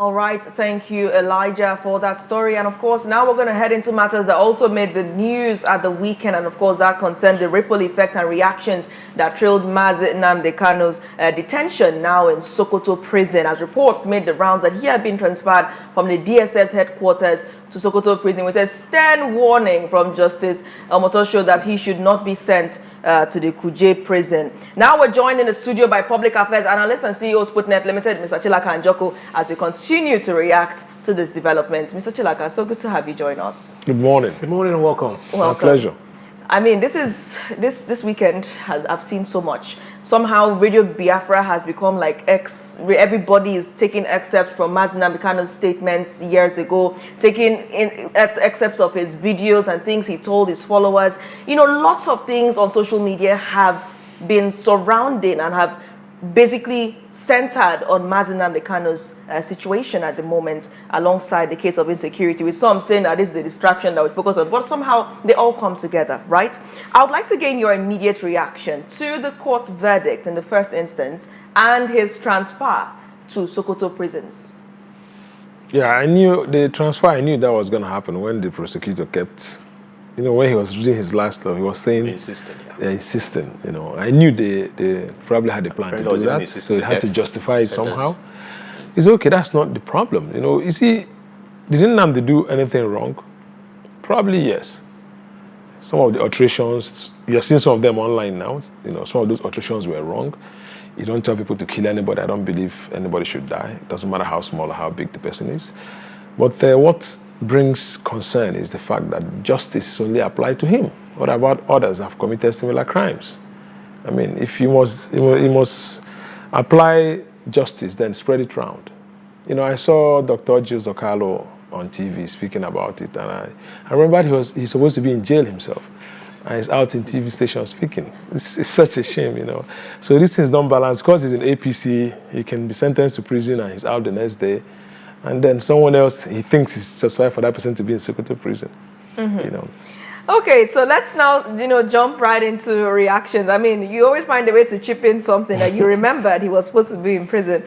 All right, thank you, Elijah, for that story. And of course, now we're going to head into matters that also made the news at the weekend. And of course, that concerned the ripple effect and reactions that trailed Mazi Nnamdi Kanu's detention now in Sokoto Prison, as reports made the rounds that he had been transferred from the DSS headquarters to Sokoto Prison with a stern warning from Justice Omotosho that he should not be sent to the Kuje prison. Now we're joined in the studio by Public Affairs Analyst and CEO of Sputnet Limited, Mr. Chilaka Njoku, as we continue to react to this development. Mr. Chilaka, so good to have you join us. Good morning. Good morning and welcome. My pleasure. I mean, this weekend I've seen so much. Somehow Radio Biafra has become like everybody is taking excerpts from Mazi Nnamdi Kanu's statements years ago, taking excerpts of his videos and things he told his followers. You know, lots of things on social media have been surrounding and have basically centered on Mazi Nnamdi Kanu's situation at the moment, alongside the case of insecurity, with some saying that this is a distraction that we focus on, but somehow they all come together, right? I would like to gain your immediate reaction to the court's verdict in the first instance and his transfer to Sokoto prisons. Yeah, I knew the transfer, I knew that was going to happen when the prosecutor kept, you know, when he was reading his last law, he was saying... Insisting, you know. I knew they probably had a plan to do that, so they had to justify it somehow. It's okay, that's not the problem, you know. You see, didn't Nnamdi do anything wrong? Probably yes. Some of the alterations, you're seeing some of them online now, you know, some of those alterations were wrong. You don't tell people to kill anybody. I don't believe anybody should die. It doesn't matter how small or how big the person is. But what brings concern is the fact that justice is only applied to him. What about others that have committed similar crimes? I mean, if you must apply justice, then spread it around. You know, I saw Dr. Uchechi Okwu-Kanu on TV speaking about it, and I remember he's supposed to be in jail himself, and he's out in TV station speaking. It's such a shame, you know. So these things don't balance. Because he's in APC, he can be sentenced to prison and he's out the next day. And then someone else, he thinks it's justified for that person to be in Sokoto prison, you know. Okay, so let's now, you know, jump right into reactions. I mean, you always find a way to chip in something that you remembered he was supposed to be in prison.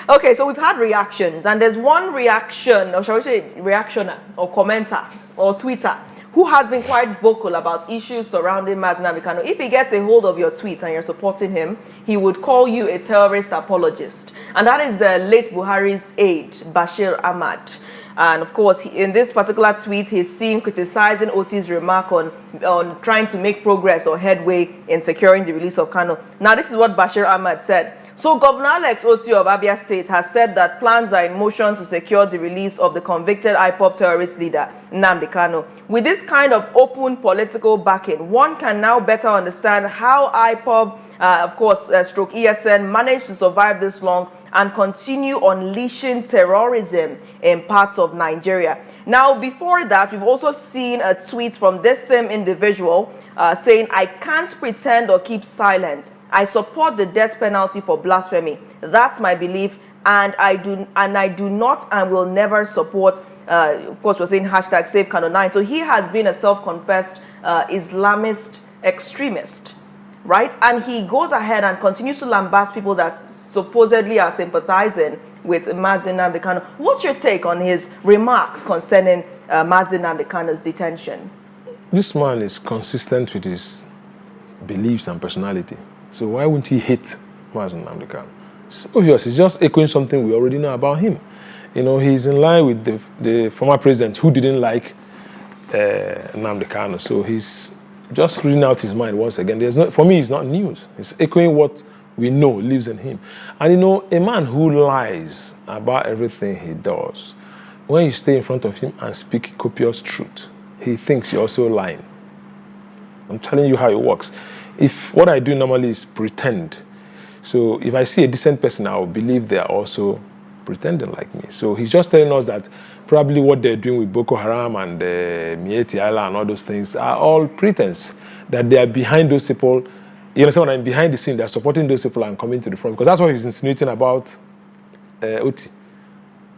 Okay, so we've had reactions, and there's one reaction, or shall we say reactioner, or commenter, or tweeter, who has been quite vocal about issues surrounding Mazi Nnamdi Kanu. If he gets a hold of your tweet and you're supporting him, he would call you a terrorist apologist. And that is late Buhari's aide, Bashir Ahmad. And of course, in this particular tweet, he's seen criticizing Otti's remark on trying to make progress or headway in securing the release of Kanu. Now, this is what Bashir Ahmad said. So Governor Alex Otti of Abia State has said that plans are in motion to secure the release of the convicted IPOB terrorist leader, Nnamdi Kanu. With this kind of open political backing, one can now better understand how IPOB, of course, stroke ESN, managed to survive this long and continue unleashing terrorism in parts of Nigeria. Now, before that, we've also seen a tweet from this same individual saying, I can't pretend or keep silent. I support the death penalty for blasphemy. That's my belief, and I do not and will never support, of course, we're saying hashtag Save Kanu9. So he has been a self-confessed Islamist extremist, right? And he goes ahead and continues to lambast people that supposedly are sympathizing with Mazi Nnamdi Kanu. What's your take on his remarks concerning Mazi Nnamdi Kanu's detention? This man is consistent with his beliefs and personality. So why wouldn't he hate Mazi Nnamdi Kanu? It's obvious. He's just echoing something we already know about him. You know, he's in line with the former president who didn't like Nnamdi Kanu. So he's just reading out his mind once again. For me, it's not news. It's echoing what we know lives in him. And you know, a man who lies about everything he does, when you stay in front of him and speak copious truth, he thinks you're also lying. I'm telling you how it works. If what I do normally is pretend, so if I see a decent person, I will believe they are also pretending like me. So he's just telling us that probably what they're doing with Boko Haram and Mieti Allah and all those things are all pretense, that they are behind those people. You understand what I mean? Behind the scene, they're supporting those people and coming to the front. Because that's what he's insinuating about Otti.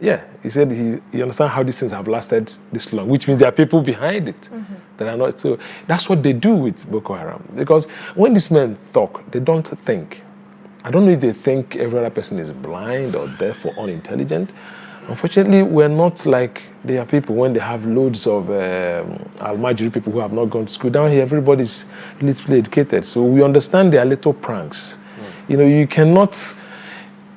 Yeah, he said he understands how these things have lasted this long, which means there are people behind it that are not. So that's what they do with Boko Haram. Because when these men talk, they don't think. I don't know if they think every other person is blind or deaf or unintelligent. Unfortunately, we're not like their people when they have loads of Almajiri people who have not gone to school. Down here, everybody's literally educated. So we understand their little pranks. You know, you cannot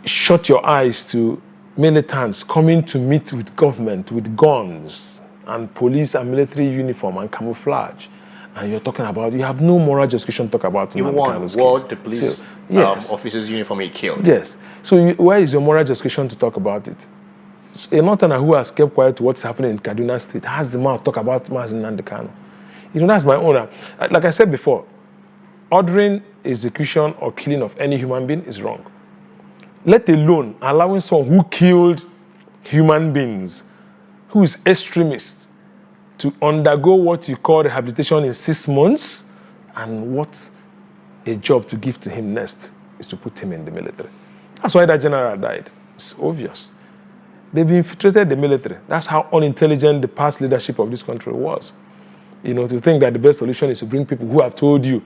shut your eyes to militants coming to meet with government with guns and police and military uniform and camouflage. And you're talking about, you have no moral justification to talk about. You won the police so, yes. officers' uniform he killed. Yes. So where is your moral justification to talk about it? So a northerner who has kept quiet to what's happening in Kaduna State has the mouth to talk about Mazi Nnamdi Kanu. You know, that's my own. Like I said before, ordering execution or killing of any human being is wrong. Let alone allowing someone who killed human beings, who is extremist, to undergo what you call rehabilitation in 6 months, and what a job to give to him next is to put him in the military. That's why that general died. It's obvious. They've infiltrated the military. That's how unintelligent the past leadership of this country was. You know, to think that the best solution is to bring people who have told you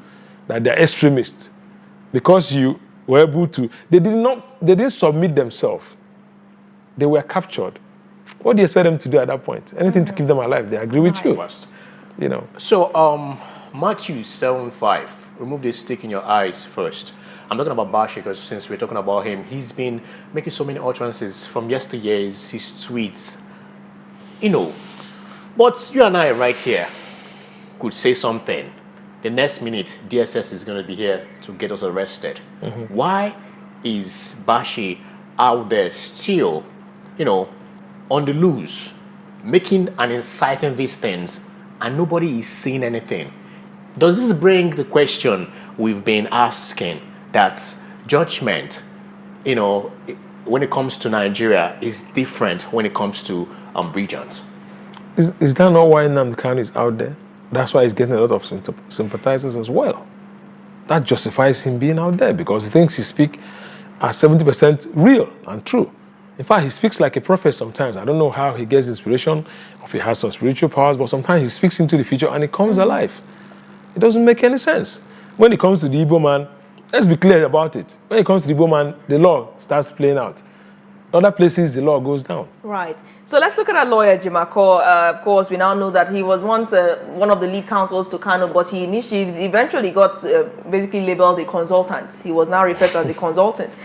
that they're extremists. Because you were able to, they didn't submit themselves. They were captured. What do you expect them to do at that point? Anything to keep them alive. They agree with you. You know. So, Matthew 7:5, remove the stick in your eyes first. I'm talking about Bashir because since we're talking about him, he's been making so many utterances from yesteryears, his tweets. You know, but you and I right here could say something. The next minute, DSS is going to be here to get us arrested. Why is Bashir out there still, you know, on the loose, making and inciting these things, and nobody is saying anything? Does this bring the question we've been asking, that judgment, you know, when it comes to Nigeria is different when it comes to regions? Is that not why Nnamdi Kanu is out there? That's why he's getting a lot of sympathizers as well. That justifies him being out there, because he thinks he speaks are 70% real and true. In fact, he speaks like a prophet sometimes. I don't know how he gets inspiration, if he has some spiritual powers, but sometimes he speaks into the future and it comes alive. It doesn't make any sense. When it comes to the Igbo man, let's be clear about it. When it comes to the Igbo man, the law starts playing out. Other places, the law goes down. Right. So let's look at Aloy Ejimakor. Of course, we now know that he was once one of the lead counsels to Kanu, but he eventually got basically labeled a consultant. He was now referred to as a consultant.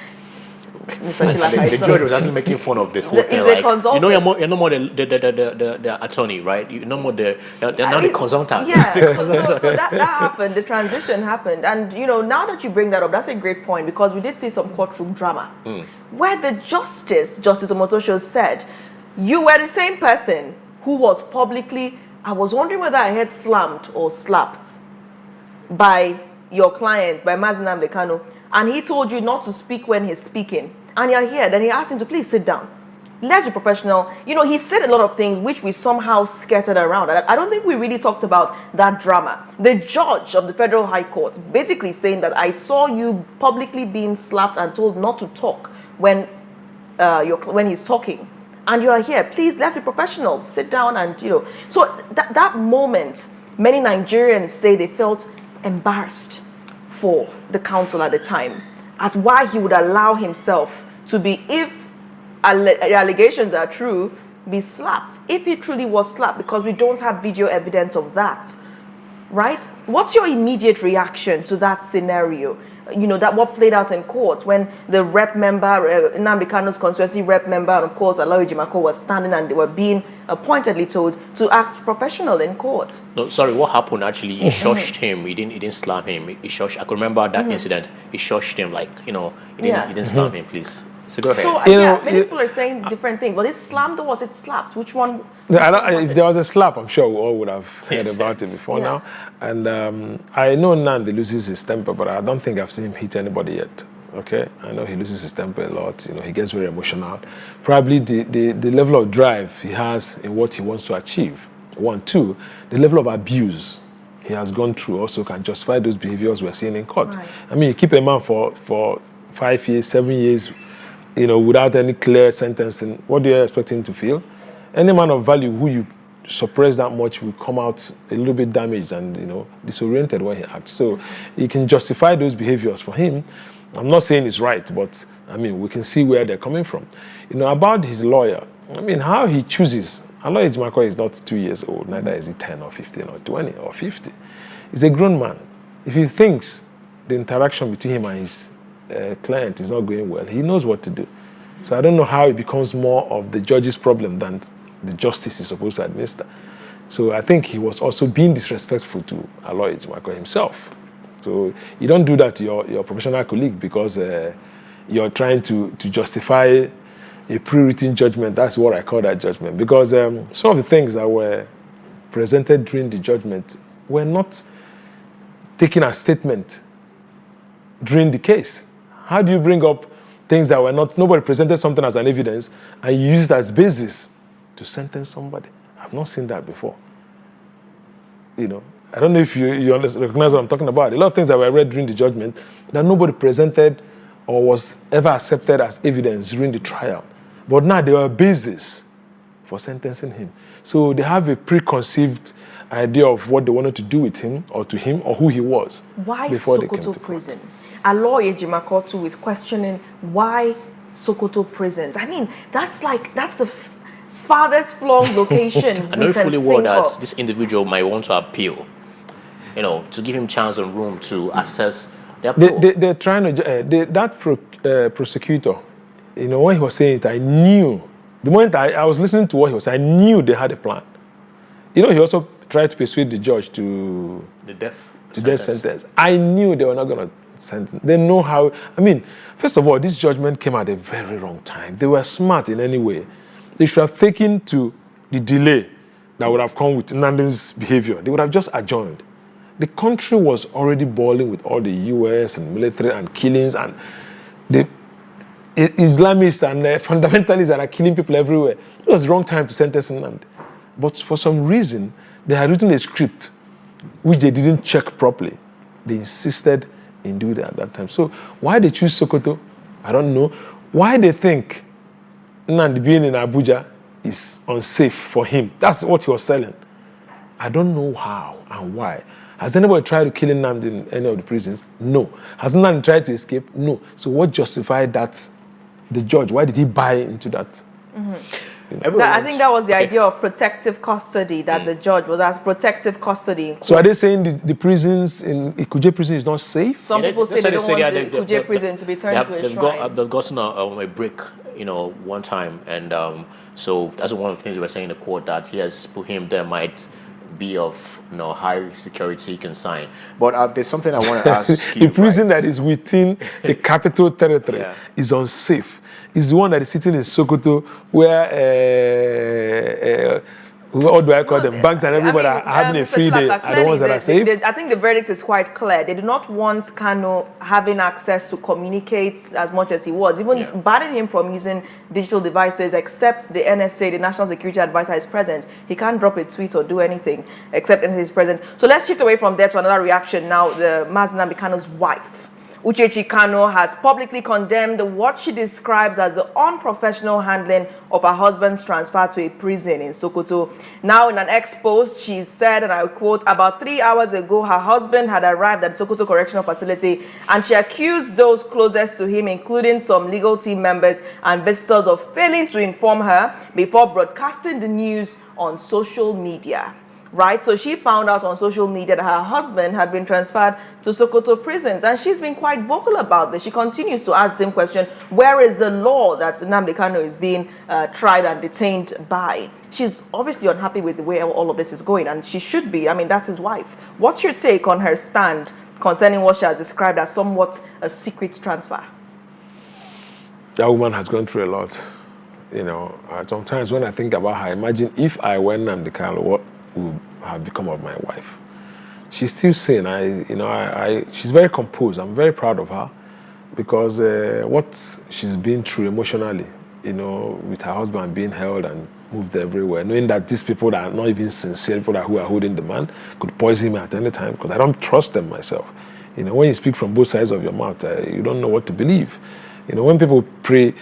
Mr. Chilaka, the judge was actually making fun of the whole thing. Like, consultant. You know, you're no more the attorney, right? You're no more you're now the consultant. Yeah, so that happened, the transition happened. And, you know, now that you bring that up, that's a great point, because we did see some courtroom drama where the Justice Omotosho, said, you were the same person who was publicly, I was wondering whether I had slammed or slapped by your client, by Mazi Nnamdi Kanu, and he told you not to speak when he's speaking, and you're here. Then he asked him to please sit down. Let's be professional. You know, he said a lot of things which we somehow scattered around. I don't think we really talked about that drama. The judge of the Federal High Court basically saying that I saw you publicly being slapped and told not to talk when he's talking. And you are here. Please, let's be professional. Sit down and, you know. So that moment, many Nigerians say they felt embarrassed for the counsel at the time, as why he would allow himself to be, if allegations are true, be slapped. If he truly was slapped, because we don't have video evidence of that, right? What's your immediate reaction to that scenario? You know, that what played out in court when the rep member, Nnamdi Kanu's constituency rep member, and of course Aloy Ejimakor, was standing and they were being pointedly told to act professional in court. No, sorry, what happened actually? He shushed him. He didn't slam him. He shushed. I could remember that incident. He shushed him, like, you know, he didn't slam him. Please. So go ahead. So yeah, many people are saying different things. Was it slammed or was it slapped? Which one? If there was a slap, I'm sure we all would have heard about it before now. And I know Nnamdi loses his temper, but I don't think I've seen him hit anybody yet. Okay, I know he loses his temper a lot. You know, he gets very emotional. Probably the level of drive he has in what he wants to achieve. 1, 2, the level of abuse he has gone through also can justify those behaviors we're seeing in court. Right. I mean, you keep a man for 5 years, 7 years, you know, without any clear sentencing. What do you expect him to feel? Any man of value who you suppress that much will come out a little bit damaged and, you know, disoriented when he acts. So you can justify those behaviors for him. I'm not saying it's right, but I mean, we can see where they're coming from. You know, about his lawyer, I mean, how he chooses. Aloy Ejimakor is not 2 years old, neither is he 10 or 15 or 20 or 50. He's a grown man. If he thinks the interaction between him and his client is not going well, he knows what to do. So I don't know how it becomes more of the judge's problem than the justice is supposed to administer. So I think he was also being disrespectful to Aloy Ejimakor himself. So you don't do that to your professional colleague because you're trying to justify a pre-written judgment. That's what I call that judgment. Because some of the things that were presented during the judgment were not taken as statement during the case. How do you bring up things that were not, nobody presented something as an evidence and you use it as basis to sentence somebody? I've not seen that before. You know, I don't know if you recognize what I'm talking about. A lot of things that were read during the judgment that nobody presented or was ever accepted as evidence during the trial. But now they were basis for sentencing him. So they have a preconceived idea of what they wanted to do with him or to him or who he was. Why before Sokoto Prison? Aloy Ejimakor too is questioning why Sokoto prisons. I mean, that's the farthest flung location. I know fully well that this individual might want to appeal, you know, to give him chance and room to assess their they're trying to, prosecutor, you know, when he was saying it, I knew, the moment I was listening to what he was saying, I knew they had a plan. You know, he also tried to persuade the judge to the death sentence. I knew they were not going to sentence. They know how. I mean, first of all, this judgment came at a very wrong time. They were smart in any way. They should have taken to the delay that would have come with Nnamdi's behavior. They would have just adjourned. The country was already boiling with all the US and military and killings and the Islamists and fundamentalists that are killing people everywhere. It was the wrong time to sentence Nnamdi. But for some reason, they had written a script which they didn't check properly. They insisted in doing that at that time. So why they choose Sokoto, I don't know. Why they think Nnamdi being in Abuja is unsafe for him. That's what he was selling. I don't know how and why. Has anybody tried to kill Nnamdi in any of the prisons? No. Has Nnamdi tried to escape? No. So what justified that? The judge, why did he buy into that? Mm-hmm. You know? I think that was the idea of protective custody, that the judge was as protective custody. So are they saying the prisons in Kuje prison is not safe? Some people say they don't want the Kuje prison to be turned to a shrine. They've gotten a break, you know, one time. And so that's one of the things we were saying in the court, that yes, put him there might be of, you know, high security consign. But there's something I want to ask you. The prison that is within the capital territory is unsafe. It's the one that is sitting in Sokoto where, what do I call them? Banks and everybody are having a free day. Are the ones that are safe? I think the verdict is quite clear. They do not want Kanu having access to communicate as much as he was, even banning him from using digital devices, except the NSA, the National Security Advisor, is present. He can't drop a tweet or do anything except NSA is present. So let's shift away from there to another reaction now. The Mazi Nnamdi Kanu's wife, Uchechi Okwu-Kanu, has publicly condemned what she describes as the unprofessional handling of her husband's transfer to a prison in Sokoto. Now, in an ex-post, she said, and I quote, about 3 hours ago, her husband had arrived at Sokoto Correctional Facility, and she accused those closest to him, including some legal team members and visitors, of failing to inform her before broadcasting the news on social media. Right, so she found out on social media that her husband had been transferred to Sokoto prisons, and she's been quite vocal about this. She continues to ask the same question: where is the law that Nnamdi Kanu is being tried and detained by? She's obviously unhappy with the way all of this is going, and she should be. I mean, that's his wife. What's your take on her stand concerning what she has described as somewhat a secret transfer? That woman has gone through a lot. You know, sometimes when I think about her, imagine if I were Nnamdi Kanu, what would have become of my wife. She's still sane. She's very composed. I'm very proud of her because what she's been through emotionally, you know, with her husband being held and moved everywhere, knowing that these people that are not even sincere, people who are holding the man, could poison me at any time because I don't trust them myself. You know, when you speak from both sides of your mouth, you don't know what to believe. You know, when people pray,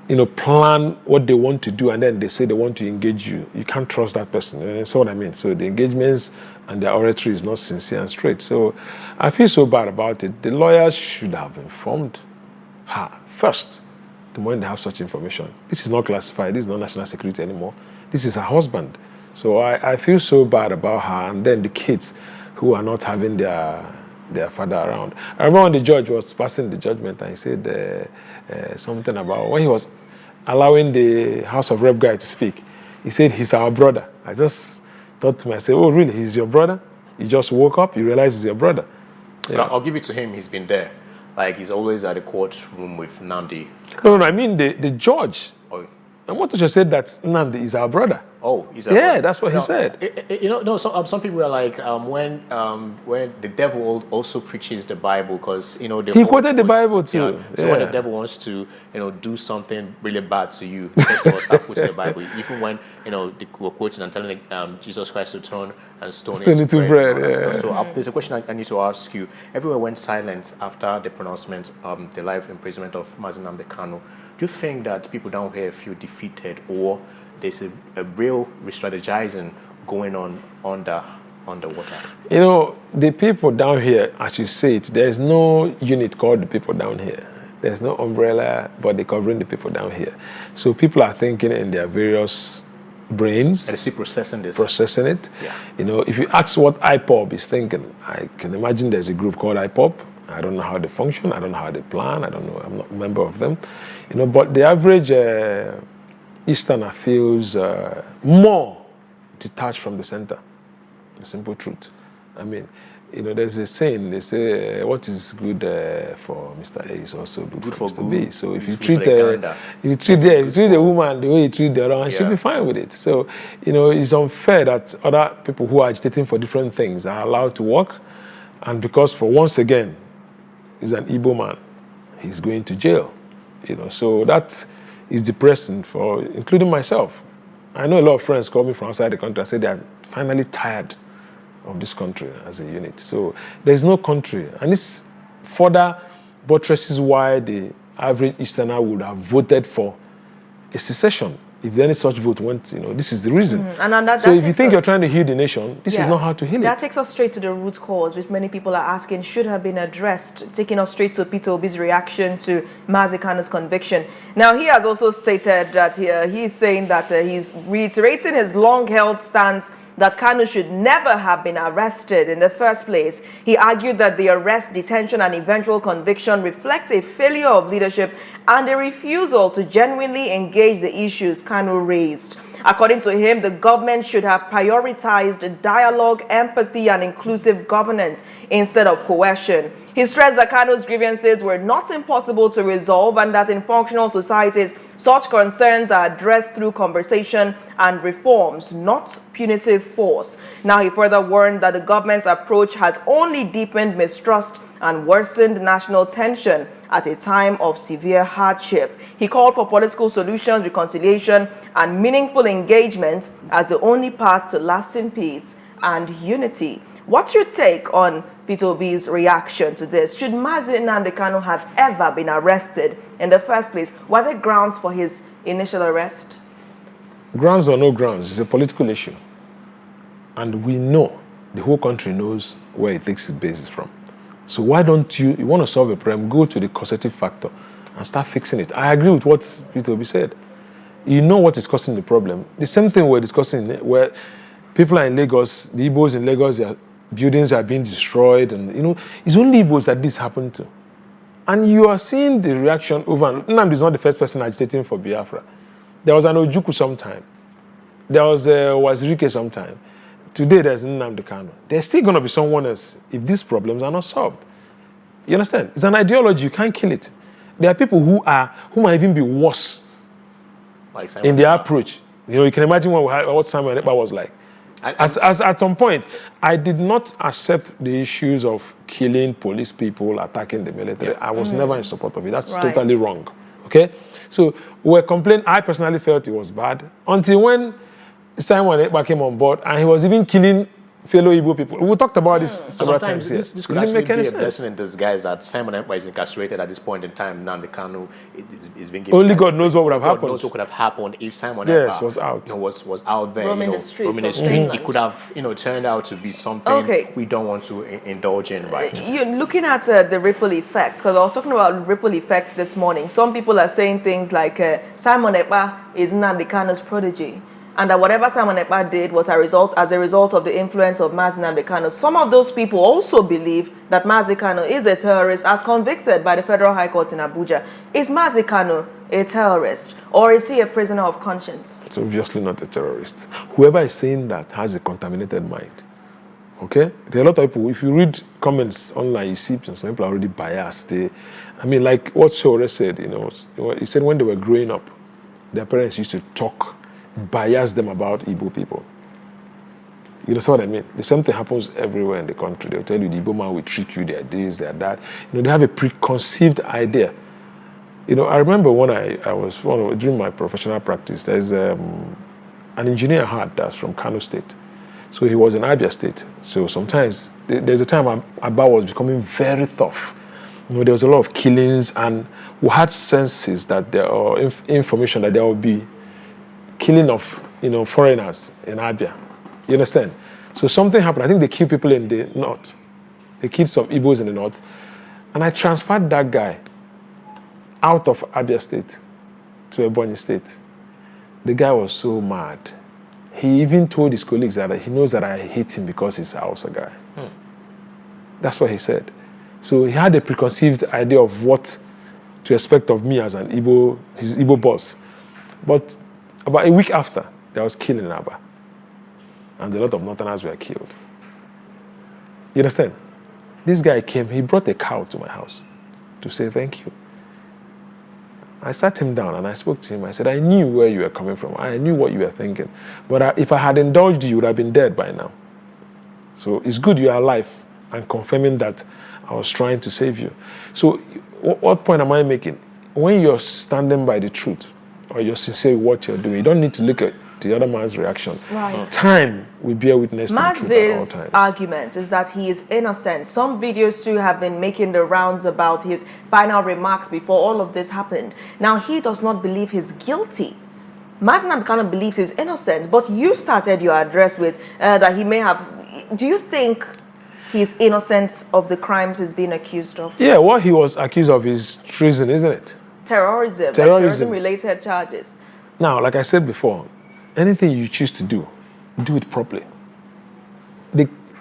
you know, plan what they want to do, and then they say they want to engage you, you can't trust that person. That's what I mean. So the engagements and their oratory is not sincere and straight. So I feel so bad about it. The lawyers should have informed her first the moment they have such information. This is not classified. This is not national security anymore. This is her husband. So I feel so bad about her, and then the kids who are not having their father around. I remember when the judge was passing the judgment, and he said something about when he was allowing the House of Rep guy to speak. He said, he's our brother. I just thought to myself, oh, really? He's your brother? You just woke up, you realize he's your brother. Yeah. I'll give it to him. He's been there. Like, he's always at the courtroom with Nnamdi. No, I mean the judge. Oh. And what you said that Nnamdi is our brother. Oh, he's our yeah, brother. that's what he said. You know, no. Some people are like, when the devil also preaches the Bible, because he quoted the Bible too. Yeah. So when the devil wants to do something really bad to you, first of all, start quoting the Bible. Even when they were quoting and telling Jesus Christ to turn and stone into bread. Yeah. So there's a question I need to ask you. Everyone went silent after the pronouncement, the life imprisonment of Mazi Nnamdi Kanu. Do you think that people down here feel defeated, or there's a real re-strategizing going on underwater? The people down here, as you say it, there's no unit called the people down here. There's no umbrella body covering the people down here. So people are thinking in their various brains. And still processing this. Processing it. Yeah. If you ask what IPOB is thinking, I can imagine there's a group called IPOB. I don't know how they function. I don't know how they plan. I don't know. I'm not a member of them. But the average Easterner feels more detached from the center. The simple truth. I mean, there's a saying. They say what is good for Mr. A is also good for Mr. B. So if you treat the woman the way you treat the other one, she'll be fine with it. So it's unfair that other people who are agitating for different things are allowed to work, and because once again, he's an Igbo man, he's going to jail. So that is depressing including myself. I know a lot of friends call me from outside the country and say they are finally tired of this country as a unit. So there's no country. And this further buttresses why the average Easterner would have voted for a secession. If any such vote went, this is the reason. So if you think you're trying to heal the nation, this is not how to heal it. That takes us straight to the root cause, which many people are asking should have been addressed, taking us straight to Peter Obi's reaction to Mazi Kanu's conviction. Now, he has also stated that he's saying that he's reiterating his long-held stance that Kanu should never have been arrested in the first place. He argued that the arrest, detention, and eventual conviction reflect a failure of leadership and a refusal to genuinely engage the issues Kanu raised. According to him, the government should have prioritized dialogue, empathy, and inclusive governance instead of coercion. He stressed that Kanu's grievances were not impossible to resolve and that in functional societies, such concerns are addressed through conversation and reforms, not punitive force. Now, he further warned that the government's approach has only deepened mistrust and worsened national tension at a time of severe hardship. He called for political solutions, reconciliation, and meaningful engagement as the only path to lasting peace and unity. What's your take on Peter Obi's reaction to this? Should Mazi Nnamdi Kanu have ever been arrested in the first place? Were there grounds for his initial arrest? Grounds or no grounds, it's a political issue. And we know, the whole country knows where it takes its basis from. So why don't you want to solve a problem, go to the causative factor and start fixing it. I agree with what Peter Obi said. You know what is causing the problem. The same thing we're discussing, where people are in Lagos, the Igbos in Lagos, their buildings are being destroyed, and it's only Igbos that this happened to. And you are seeing the reaction over and Nnamdi is not the first person agitating for Biafra. There was an Ojukwu sometime. There was Wazirike sometime. Today there's Nnamdi Kanu. There's still going to be someone else if these problems are not solved. You understand? It's an ideology. You can't kill it. There are people who might even be worse in their approach. You can imagine what Samuel Ekpa was like. As at some point, I did not accept the issues of killing police people, attacking the military. I was never in support of it. That's totally wrong. Okay? So we're complaining. I personally felt it was bad until when Simon Ekpa came on board and he was even killing fellow Igbo people. We talked about this several Sometimes times. this could actually be a blessing in disguise that Simon Ekpa is incarcerated at this point in time. Nnamdi Kanu is being given. Only God knows what would have happened. God knows what could have happened if Simon Yes, Ekpa was out. Was out there, roaming the streets. roaming the street. It could have, turned out to be something we don't want to indulge in, right? You're looking at the ripple effect, because I was talking about ripple effects this morning. Some people are saying things like Simon Ekpa is Nnamdi Kanu's prodigy, and that whatever Simon Ekpa did was as a result of the influence of Mazi Nnamdi Kanu. Some of those people also believe that Mazi Kanu is a terrorist as convicted by the Federal High Court in Abuja. Is Mazi Kanu a terrorist, or is he a prisoner of conscience? It's obviously not a terrorist. Whoever is saying that has a contaminated mind. Okay? There are a lot of people, if you read comments online, you see some people are already biased. Like what Shore said, he said when they were growing up, their parents used to bias them about Igbo people. You understand what I mean? The same thing happens everywhere in the country. They'll tell you the Igbo man will trick you, they're this, they're that. They have a preconceived idea. I remember when I was during my professional practice, there's an engineer I had that's from Kano State. So he was in Abia State. So sometimes there's a time Aba was becoming very tough. There was a lot of killings, and we had senses that there are information that there will be killing of foreigners in Abia. You understand? So something happened. I think they killed people in the north. They killed some Igbos in the north. And I transferred that guy out of Abia State to Ebonyi State. The guy was so mad. He even told his colleagues that he knows that I hate him because he's a Hausa guy. That's what he said. So he had a preconceived idea of what to expect of me as his Igbo boss. But about a week after, there was killing in Aba. And a lot of Northerners were killed. You understand? This guy came, he brought a cow to my house to say thank you. I sat him down and I spoke to him. I said, I knew where you were coming from. I knew what you were thinking. But if I had indulged you would have been dead by now. So it's good you are alive and confirming that I was trying to save you. So what point am I making? When you're standing by the truth, or you're sincere with what you're doing, you don't need to look at the other man's reaction. Right. Time will bear witness to the truth at all times. Argument is that he is innocent. Some videos too have been making the rounds about his final remarks before all of this happened. Now he does not believe he's guilty. Mazi Nnamdi Kanu believes he's innocent, but you started your address with that he may have. Do you think he's innocent of the crimes he's being accused of? Yeah, what he was accused of is treason, isn't it? Terrorism-related charges. Now, like I said before, anything you choose to do it properly.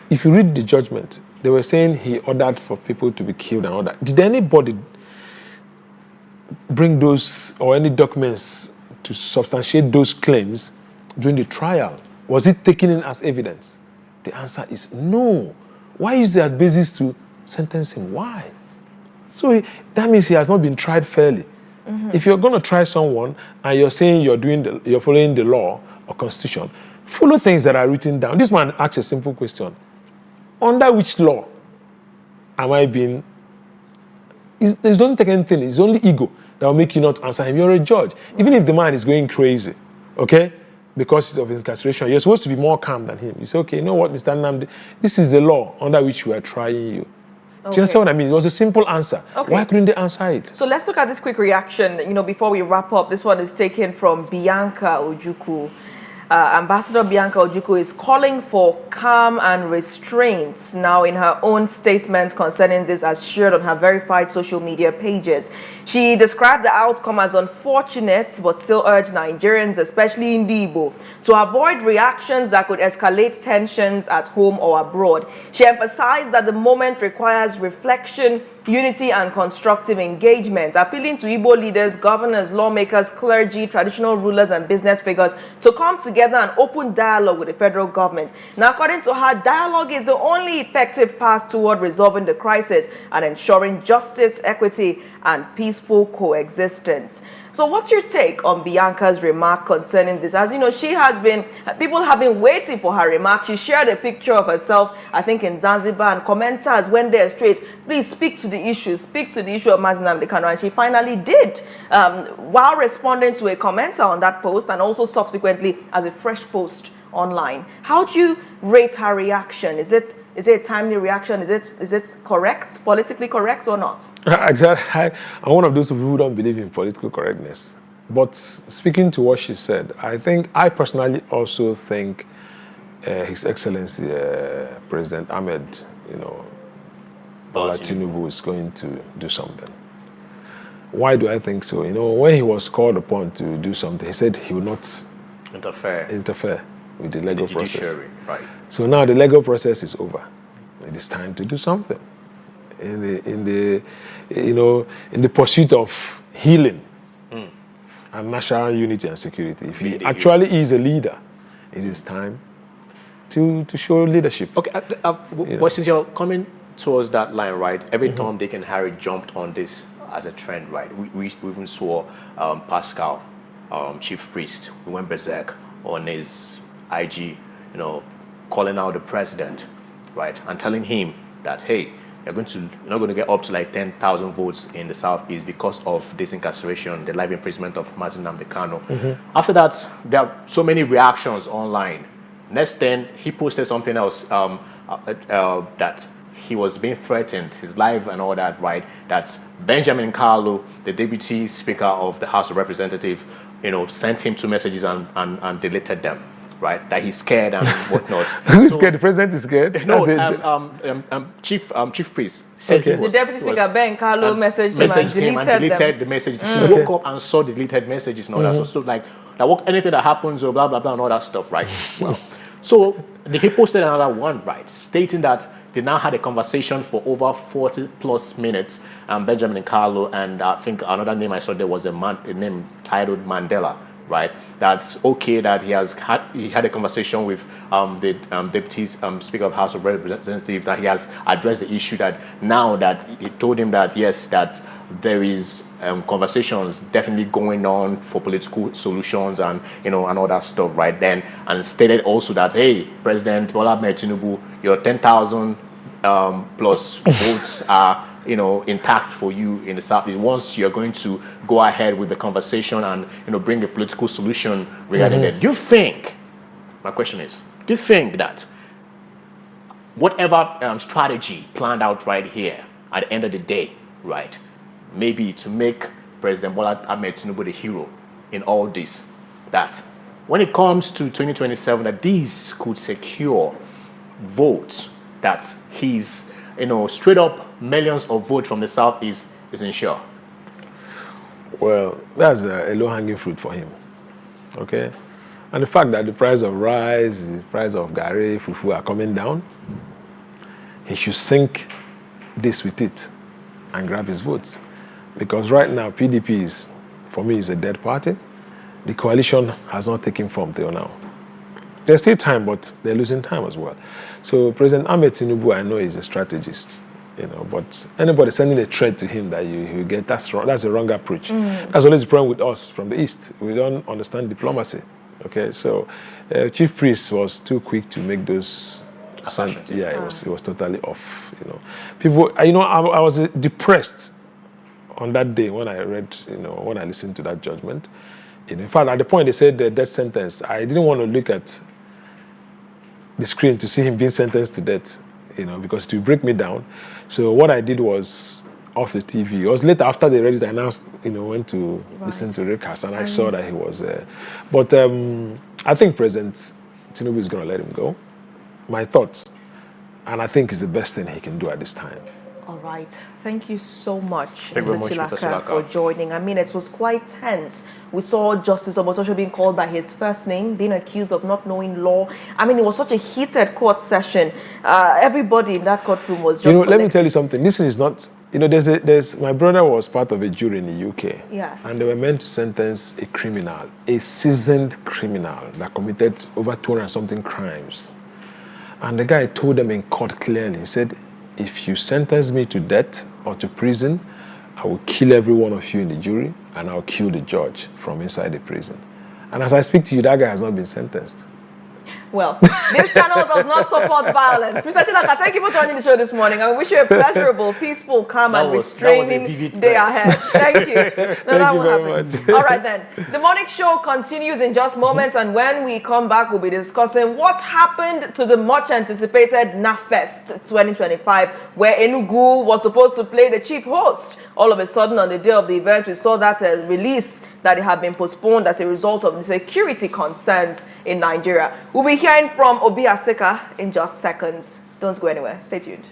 If you read the judgment, they were saying he ordered for people to be killed and all that. Did anybody bring those or any documents to substantiate those claims during the trial? Was it taken in as evidence? The answer is no. Why is there a basis to sentence him? Why? So that means he has not been tried fairly. If you're going to try someone and you're saying you're following the law or constitution, follow things that are written down. This man asks a simple question. Under which law am I being... It doesn't take anything. It's only ego that will make you not answer him. You're a judge. Even if the man is going crazy, okay, because of his incarceration, you're supposed to be more calm than him. You say, okay, you know what, Mr. Nnamdi, this is the law under which we are trying you. Do you understand what I mean? It was a simple answer. Okay. Why couldn't they answer it? So let's look at this quick reaction, before we wrap up. This one is taken from Bianca Ojukwu. Ambassador Bianca Ojukwu is calling for calm and restraint now in her own statement concerning this, as shared on her verified social media pages. She described the outcome as unfortunate, but still urged Nigerians, especially in Igbo, to avoid reactions that could escalate tensions at home or abroad. She emphasized that the moment requires reflection, unity and constructive engagement, appealing to Igbo leaders, governors, lawmakers, clergy, traditional rulers and business figures to come together and open dialogue with the federal government. Now, according to her, dialogue is the only effective path toward resolving the crisis and ensuring justice, equity and peaceful coexistence. So what's your take on Bianca's remark concerning this? As you know, people have been waiting for her remark. She shared a picture of herself, I think in Zanzibar, and commenters went there straight, please speak to the issue of Mazi Nnamdi Kanu, and she finally did, while responding to a commenter on that post and also subsequently as a fresh post online. How do you rate her reaction? Is it a timely reaction? Is it correct, politically correct or not? I'm one of those people who don't believe in political correctness. But speaking to what she said, I personally also think His Excellency President Ahmed, Bola Tinubu is going to do something. Why do I think so? When he was called upon to do something, he said he would not interfere with the legal process. Right. So now the legal process is over. It is time to do something in the pursuit of healing and national unity and security. If he actually is a leader, it is time to show leadership. Okay, but since you're coming towards that line, right? Every Tom, Dick, and Harry jumped on this as a trend, right? We even saw Pascal, chief priest, we went berserk on his IG, calling out the president, right, and telling him that, hey, you're not going to get up to like 10,000 votes in the southeast because of this incarceration, the life imprisonment of Mazi Nnamdi Kanu. After that, there are so many reactions online. Next then, he posted something else that he was being threatened, his life and all that, right? That Benjamin Kalu, the deputy speaker of the House of Representatives, sent him 2 messages and deleted them, right? That he's scared and whatnot. Who's scared? The president is scared? No, chief priest. Said the deputy speaker, Ben Kalu, messaged him and deleted the message. She woke up and saw the deleted messages and all that. So like, anything that happens or blah, blah, blah and all that stuff, right? Well, so he posted another one, right? Stating that they now had a conversation for over 40 plus minutes. Benjamin Kalu and I think another name I saw there was a name titled Mandela, right? That's okay that he had a conversation with the deputy speaker of House of Representatives, that he has addressed the issue, that now that he told him that yes, that there is conversations definitely going on for political solutions and and all that stuff, right? Then, and stated also that, hey, President Bola Ahmed Tinubu, your 10,000 plus votes are intact for you in the southeast. Once you're going to go ahead with the conversation and bring a political solution regarding it. Do you think? My question is, do you think that whatever strategy planned out right here at the end of the day, right? Maybe to make President Bola Ahmed Tinubu the hero in all this, that when it comes to 2027, that these could secure votes, that he's, straight up millions of votes from the southeast is ensured? Well, that's a low-hanging fruit for him, okay? And the fact that the price of rice, the price of gari, fufu are coming down, he should sync this with it and grab his votes. Because right now, PDP for me, is a dead party. The coalition has not taken form till now. There's still time, but they're losing time as well. So President Ahmed Tinubu, I know, is a strategist, but anybody sending a threat to him that you get, that's wrong. That's a wrong approach. That's always the problem with us from the East. We don't understand diplomacy. Okay, so Chief Priest was too quick to make those. It was totally off. People. I was depressed on that day when I read, when I listened to that judgment. In fact, at the point they said the death sentence, I didn't want to look at the screen to see him being sentenced to death, because it would break me down. So what I did was off the TV. It was later after they read it, I announced, went to listen to recast, and I saw that he was. But I think President Tinubu is going to let him go. My thoughts, and I think it's the best thing he can do at this time. All right. Thank you so much, Mr. Chilaka, for joining. I mean, it was quite tense. We saw Justice Omotosho being called by his first name, being accused of not knowing law. I mean, it was such a heated court session. Everybody in that courtroom was just let me tell you something. This is not, there's my brother was part of a jury in the UK. Yes. And they were meant to sentence a criminal, a seasoned criminal that committed over 200-something crimes. And the guy told them in court clearly, he said, if you sentence me to death or to prison, I will kill every one of you in the jury, and I'll kill the judge from inside the prison. And as I speak to you, that guy has not been sentenced. Well, this channel does not support violence. Mr. Chilaka, thank you for joining the show this morning. I wish you a pleasurable, peaceful, calm, and restraining day ahead. Thank you. No, that will happen. All right, then. The morning show continues in just moments, and when we come back, we'll be discussing what happened to the much-anticipated NAFest 2025, where Enugu was supposed to play the chief host. All of a sudden, on the day of the event, we saw that release that it had been postponed as a result of the security concerns in Nigeria. We'll be hearing from Obi Aseka in just seconds. Don't go anywhere. Stay tuned.